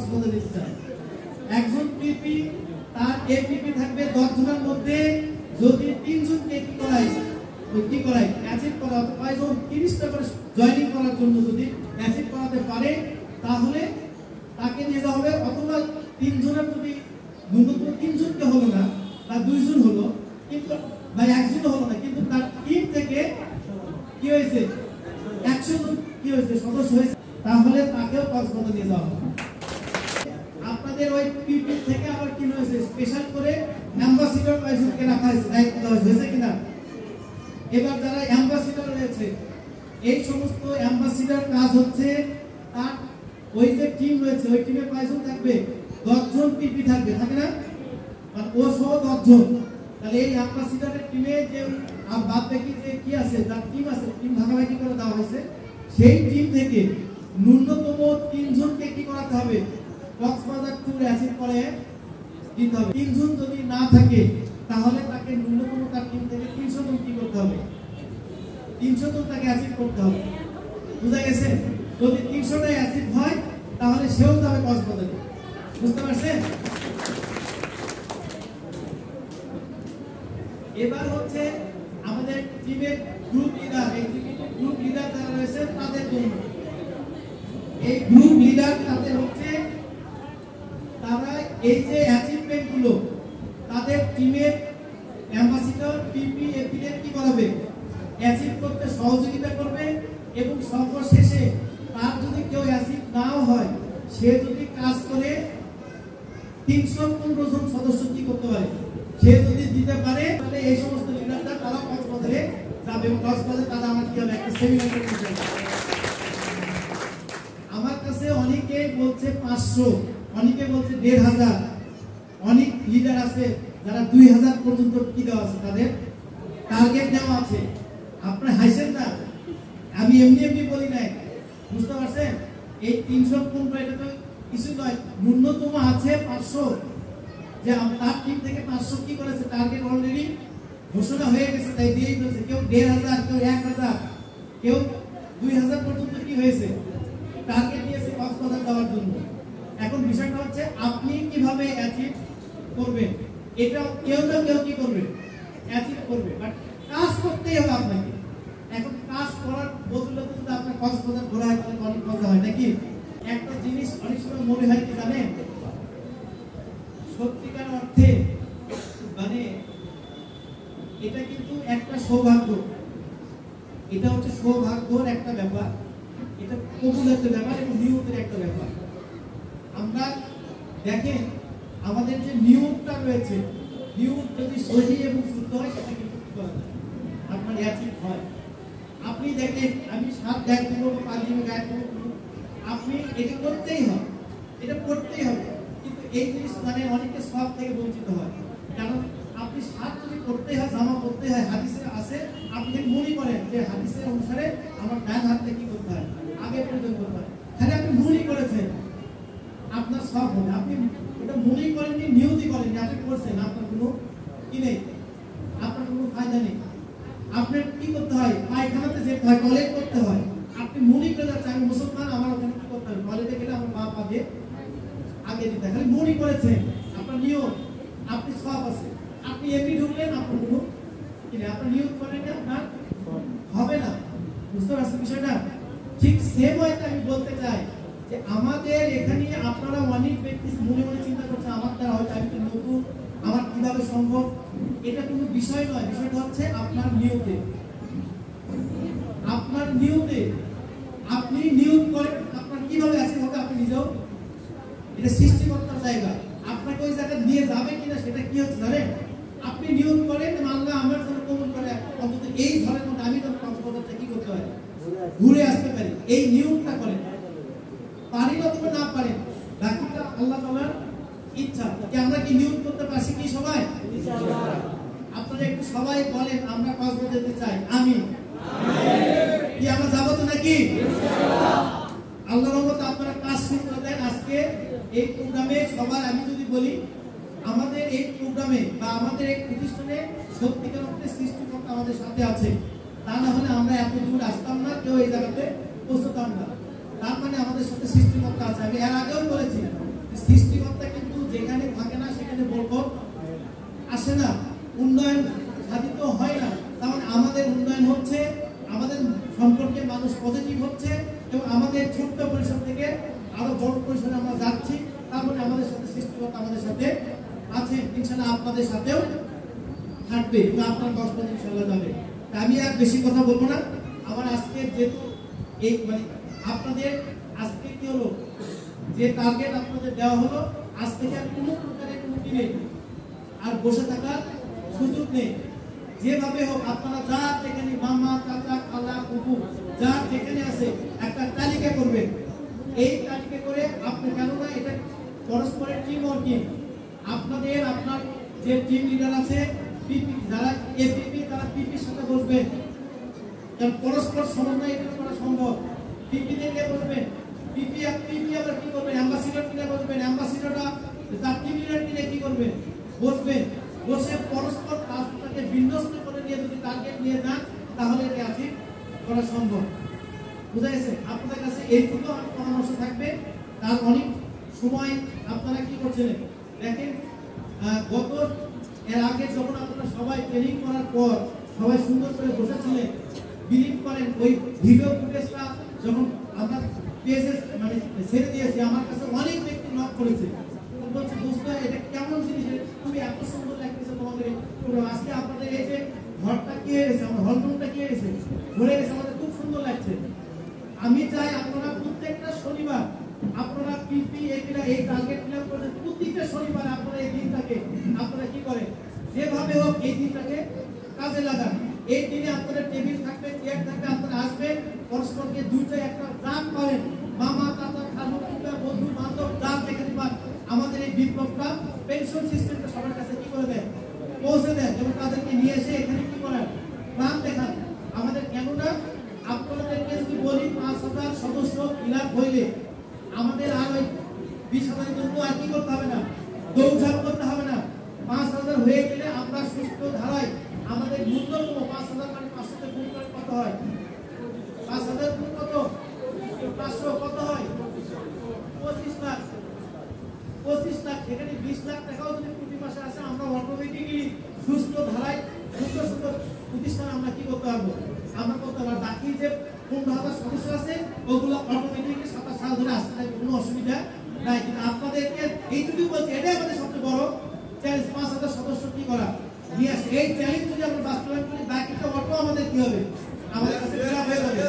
কক্সবাজার যেতে চায়, একজন পিপি তার এপিপি থাকবে 10 জনের মধ্যে যদি 3 জনকে কি করায় অ্যাচিভ করা কয়জন 30টা করে জয়েনিং করার জন্য যদি অ্যাচিভ করাতে পারে তাহলে তাকে নিয়ে যাওয়া হবে। অথবা 3 জনের যদি ন্যূনতম 3 জনকে হলো না বা 2 জন হলো কিন্তু বা 1 জন হলো না কিন্তু তার টিম থেকে কি হয়েছে 100 জন কি হয়েছে সদস্য হয়েছে, তাহলে তাকেও কক্সবাজার নিয়ে যাওয়া হবে। আপনাদের ওই পিপি থেকে আবার কি হয়েছে স্পেশাল করে অ্যাম্বাসিডর কয়েকজনকে রাখা হয়েছে, দায়িত্ব দেওয়া হয়েছে কিনা। এবার যারা অ্যাম্বাসিডর রয়েছে এই সমস্ত অ্যাম্বাসিডর কাজ হচ্ছে তার ওই যে টিম রয়েছে ওই টিমে কয়জন থাকবে 10 জন পিপি থাকবে, থাকে না, মানে ও সহ 10 জন। তাহলে এই অ্যাম্বাসিডরের টিমে যে আর বাদ বাকি যে কি আছে তার টিম আছে, টিম ভাগাভাগি করে দেওয়া হয়েছে। সেই টিম থেকে ন্যূনতম 3 জনকে কি করাতে হবে কক্সবাজার ট্যুর অ্যাচিভ করে দিতে হবে। 3 জন যদি না থাকে তাহলে তাকে ন্যূনতম তার টিম থেকে 300 জন কি করতে হবে 300 জন তাকে অ্যাচিভ করতে হবে। বুঝা গেছে? যদি 300টা অ্যাচিভ হয় তাহলে সেও যাবে কক্সবাজারে। বুঝতে পারছেন? এবার হচ্ছে আমাদের টিমের group leader, executive group leader যারা রয়েছে তাদের জন্য এই গ্রুপ লিডার তাদের হচ্ছে তারা এই যে অ্যাচিভমেন্ট গুলো তাদের টিমের অ্যাম্বাসিডর পিপি এপিদের কি করাবে অ্যাচিভ করতে সহযোগিতা করবে এবং সর্বশেষে তার যদি কেউ অ্যাচিভ নাও হয় সে যদি কাজ করে 315 জন সদস্য কি করতে পারে সে যদি দিতে পারে তাহলে এই সমস্ত লিডাররা তারা কক্সবাজারে যাবে এবং কক্সবাজারে তারা আমার কি হবে একটা সেমিনার করতে। আমার কাছে অনেকে বলছে 500, অনেকে বলছে 1500, অনেক লিডার আছে যারা 2000 পর্যন্ত কি দেওয়া আছে তাদের টার্গেট দেওয়া আছে। আপনারা হাসেন না, আমি এমনি বলি নাই, বুঝতে পারছেন? এই 315 এটা তো কিছু নয়, ন্যূনতম আছে 500, যে তার টিম থেকে 500 কি করেছে টার্গেট অলরেডি ঘোষণা হয়ে গেছে, তাই দিয়েই বলছে কেউ 1500, কেউ 1000, কেউ 2000 পর্যন্ত কি হয়েছে টার্গেট দিয়েছে কক্সবাজার যাওয়ার জন্য। এখন বিষয়টা হচ্ছে আপনি কিভাবে অ্যাচিভ করবেন, এটা কেউ না কেউ কি করবে অ্যাচিভ করবে, বাট কাজ করতেই হবে আপনাকে। এখন কাজ করার বদলে যদি আপনার কক্সবাজার ঘোরা হয় তাহলে অনেক মজা হয় নাকি। একটা জিনিস অনেক সময় মনে হয় কি জানেন, সত্যিকার অর্থে মানে এটা কিন্তু একটা সৌভাগ্য, এটা হচ্ছে সৌভাগ্যর একটা ব্যাপার, এটা কবুলের ব্যাপার এবং নিয়তের একটা ব্যাপার। আমরা দেখেন আমাদের যে নিয়মটা রয়েছে, নিয়ম যদি সহি এবং শুদ্ধ হয় সেটা কিন্তু আপনার অ্যাচিভ হয়। আপনি দেখেন আমি 7 গায়ে তুলব 5 দিনে গায়ে তুলব, আপনি এটা করতেই হবে, এটা করতেই হবে। কিন্তু এই জিনিস মানে অনেকে সব থেকে বঞ্চিত হয়, কারণ আপনি 7 যদি করতে হয় জামা করতে হয় হাদিসে আছে, আপনি মনে করেন যে হাদিসের অনুসারে আমার ডান হাতে কি করতে হয় আগে পরিধান করতে হয়, তাহলে আপনি মনে করেছেন আপনার সব হবে, আপনি এটা মনে করেননি নিয়তি করেননি, আপনি করছেন, আপনার কোনো কি নেই, আপনার কোনো ফায়দা নেই। আপনার কি করতে হয় পায়খানাতে যেতে হয়, টয়লেট করতে হয়, আপনি মনে করে যাচ্ছেন আমি মুসলমান আমার ওখানে কি করতে হবে টয়লেটে গেলে আমার মা পা দিয়ে আগে দিতে হয়, খালি মনে করেছেন আপনার নিয়ত, আপনি সব আছে, আপনি এমনি ঢুকলেন আপনার কোনো কি নেই, আপনার নিয়ত করেন আপনার হবে না। বুঝতে পারছেন বিষয়টা? ঠিক সেম ওয়েতে আমি বলতে চাই যে আমাদের এখানে আপনারা অনেক ব্যক্তি মনে মনে চিন্তা করছেন আমার দ্বারা হয়তো আমি তো নতুন, আমার কিভাবে সম্ভব, এটা কোনো বিষয় নয়। বিষয়টা হচ্ছে আপনার নিয়তে, আপনার নিয়তে আপনি নিয়ত করেন আপনার কিভাবে আছে হবে আপনি নিজেও, এটা সৃষ্টিকর্তার জায়গা, আপনাকে ওই জায়গায় নিয়ে যাবে কিনা সেটা কি হচ্ছে জানেন, আপনি নিয়ত করেন আল্লাহ আমার জন্য কবুল করে অন্তত এই ঝড়ের মধ্যে আমি তো কক্সবাজারটা কি করতে পারি ঘুরে আসতে পারি, এই নিয়মটা করেন, পারি না তুমি না পারেন বাকিটা আল্লাহ তাআলার ইচ্ছা। কি আমরা কি নিয়ত করতে পারছি কি সবাই? আপনারা একটু সবাই বলেন আমরা কক্সবাজার যেতে চাই, আমিন। কি আমরা যাবো তো নাকি? আল্লাহর রহমতে আপনারা কাজ শুরু করে দেন। আজকে এই প্রোগ্রামে সবার আমি যদি বলি আমাদের এই প্রোগ্রামে বা আমাদের এই প্রতিষ্ঠানে সত্যিকার অর্থে সৃষ্টিকর্তা আমাদের সাথে আছে, তা না হলে আমরা এত দূর আসতাম না, কেউ এই জায়গাতে পৌঁছতাম না। তার মানে আমাদের সাথে সৃষ্টিকর্তা আছে। আমি এর আগেও বলেছি বড় পরিসরে আমরা যাচ্ছি, তারপরে আমাদের সাথে সৃষ্টিকর্তা আমাদের সাথে আছেন, ইনশাআল্লাহ আপনাদের সাথেও থাকবে এবং আপনার কষ্টে ইনশাআল্লাহ যাবে। আমি আর বেশি কথা বলবো না। আমার আজকে যেহেতু এই মানে আপনাদের আজকে কি হলো, যে টার্গেট আপনাদের দেওয়া হলো, আজ থেকে আর কোনো প্রকারের কোনো কি নেই, আর বসে থাকার সুযোগ নেই। যেভাবে হোক আপনারা যা যেখানে মামা চাচা খালা কুকু যা যেখানে আছে একটা তালিকা করবেন। এই তালিকা করে আপনি কেননা এটা পরস্পরের টিম ওয়ার্কিং, আপনাদের আপনার যে টিম লিডার আছে পিপি যারা এপিপি তারা পিপির সাথে বসবেন, কারণ পরস্পর সমন্বয় এটা করা সম্ভব। পিপি দিয়ে বসবেন, পিপি আবার কি করবেন, অ্যাম্বাসিডর কিনে বসবেন, অ্যাম্বাসিডররা তার টিম লিডার কিনে কি করবেন, বসবেন। বসে পরস্পর কাজটাকে বিন্যস্ত করে নিয়ে যদি টার্গেট নিয়ে যান তাহলে এটা অ্যাচিভ করা সম্ভব। বুঝা গেছে? আপনাদের কাছে এইটুকু পরামর্শ থাকবে। তার অনেক সময় আপনারা কি করছিলেন দেখেন, গত এর আগে যখন আপনারা সবাই ট্রেনিং করার পর সবাই সুন্দর করে বসেছিলেন, বিলিভ করেন ওই ভিডিও ফুটেজটা যখন আমরা পেজে মানে ছেড়ে দিয়েছি, আমার কাছে অনেক ব্যক্তি নক করেছে, বলছে দোস্ত এটা কেমন জিনিস, তুমি এত সুন্দর লাগতেছে তোমাদের আজকে আপনাদের এই যে ঘরটা কি হয়ে গেছে, আমার হলরুমটা কি হয়ে গেছে, ভরে গেছে, আমাদের খুব সুন্দর লাগছে। আমি চাই আপনারা প্রত্যেকটা শনিবার আপনারা পিপি এগুলা এই টার্গেট ফিল আপ করে প্রত্যেকটা শনিবার আপনারা এই দিনটাকে আপনারা কি করেন, যেভাবে হোক এই দিনটাকে কাজে লাগান। এই দিনে আপনাদের টেবিল থাকবে, চেয়ার থাকবে, আপনারা আসবেন, পরস্পরকে দুইটা একটা দান করেন, মামা চাচা খালু কুকা বন্ধু বান্ধব দান যেখানে পান, আমাদের এই বিপ্লবটা পেনশন সিস্টেমটা সবার কাছে কি করে দেয়, পৌঁছে দেয়, এবং তাদেরকে নিয়ে এসে এখানে কি করেন, প্ল্যান দেখান আমাদের। কেননা আপনাদেরকে যদি বলি 5,000 সদস্য ফিল আপ হইলে আমাদের আর ওই 20,000 জন্য আর কি করতে হবে না, দৌড়ঝাঁপ করতে হবে না। 5,000 হয়ে গেলে আমরা সুস্থ ধারায় আমাদের ন্যূনতম 5,000 মানে 500 তে গুণ করে কত হয়, 5,000 গুণ কত, 500 কত হয়, 25 লাখ। 25 লাখ এখানে 20 লাখ টাকাও যদি প্রতি মাসে আসে, আমরা অটোমেটিক্যালি সুস্থ ধারায় সুন্দর সুন্দর প্রতিষ্ঠান আমরা কি করতে পারবো, আমরা করতে পারবো। বাকি যে 15,000 সদস্য আছে ওগুলো অটোমেটিক্যালি 27 সাল ধরে আসতে থাকবে, কোনো অসুবিধা নাই। কিন্তু আপনাদেরকে এইটুকু বলছি, এটাই আমাদের সবচেয়ে বড় চ্যালেঞ্জ, 5,000 সদস্য কি করা নিয়ে আসে। এই চ্যালেঞ্জ যদি আমরা বাস্তবায়ন করি, বাকিটা অটো আমাদের কি হবে, আমাদের কাছে ফেরা হয়ে যাবে।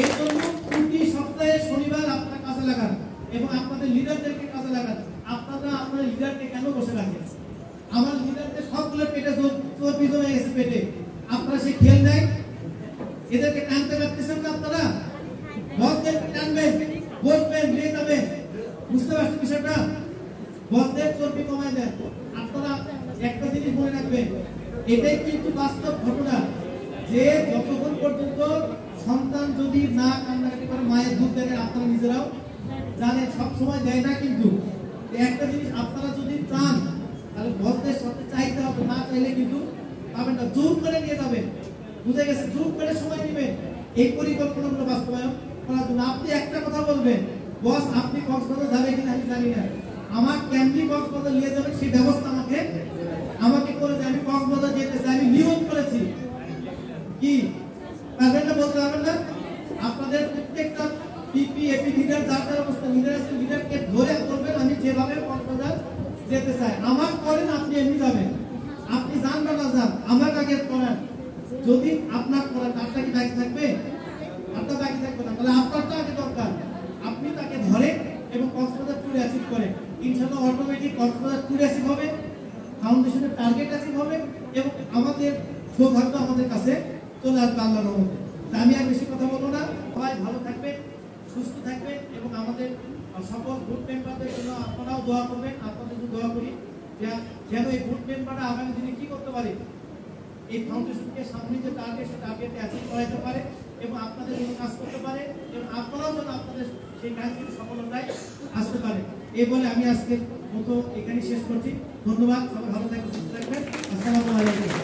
এই জন্য প্রতি সপ্তাহে শনিবার আপনারা কাজে লাগান এবং আপনাদের লিডারদেরকে কাজে লাগান। আপনারা আপনার লিডারকে কেন বসে রাখেন? আমার লিডারদের সবগুলো পেটে চর্বি জমে গেছে পেটে, আপনারা সে খেল দেয়, এদেরকে টানতে পারতেছেন না আপনারা, বসদেরকে টানবেন, বসবেন, নিয়ে যাবেন। বুঝতে পারছেন বিষয়টা? বসদের চর্বি কমায় দেন। আপনারা একটা জিনিস মনে রাখবেন, এটাই কিন্তু বাস্তব ঘটনা, যে যতক্ষণ পর্যন্ত সন্তান যদি না কান্নাকাটি করে মায়ের দুধ দেয়, আপনারা নিজেরাও জানেন সবসময় দেয় না। কিন্তু একটা জিনিস আপনারা যদি চান তাহলে বসদের সাথে চাইতে হবে, না চাইলে কিন্তু পাবেন না, জোর করে নিয়ে যাবেন। বুঝে গেছে? জোর করে সময় নেবেন এই পরিকল্পনাগুলো বাস্তবায়ন করার জন্য। আপনি একটা কথা বলবেন, বস আপনি কক্সবাজার যাবে কিনা আমি জানি না, আমার কেমনি কক্সবাজার নিয়ে যাবেন সেই ব্যবস্থা আমাকে করে দেয়। আমি কক্সবাজার যেতে চাই, আমি নিয়োগ করেছি, কি পারবেন না, বলতে পারবেন না? আপনাদের প্রত্যেকটা পিপি এপি লিডার যার যার অবস্থা লিডার আছে, লিডারকে ধরে করবেন আমি যেভাবে কক্সবাজার যেতে চাই, আমার করেন, আপনি এমনি যাবেন। আপনি যান বা না যান, আমার আগে করেন। যদি আপনার করেন, আপনার কি বাকি থাকবে? আপনার বাকি থাকবে না, তাহলে আপনারটা আগে দরকার। আপনি তাকে ধরেন এবং কক্সবাজার ট্যুর অ্যাচিভ করেন, ইনশাআল্লাহ অটোমেটিক কক্সবাজার ট্যুর অ্যাচিভ হবে, ফাউন্ডেশনের টার্গেট অ্যাচিভ হবে এবং আমাদের সৌভাগ্য আমাদের কাছে চলে আসবে আল্লাহর রহমতে। আমি আর বেশি কথা বলবো না। সবাই ভালো থাকবেন, সুস্থ থাকবেন এবং আমাদের সকল গ্রুপ মেম্বারদের জন্য আপনারাও দোয়া করবেন। আপনাদের জন্য দোয়া করি যেন এই গ্রুপ মেম্বাররা আগামী দিনে কি করতে পারে, এই ফাউন্ডেশনকে সামনে যে টার্গেট সেই টার্গেটে অ্যাচিভ করাতে পারে এবং আপনাদের জন্য কাজ করতে পারে এবং আপনারাও যেন আপনাদের সেই কাজগুলি সফলতায় আসতে পারে। এই বলে আমি আজকের মতো এখানে শেষ করছি। ধন্যবাদ, সবাই ভালো থাকবেন, সুস্থ থাকবেন। আসসালামু আলাইকুম।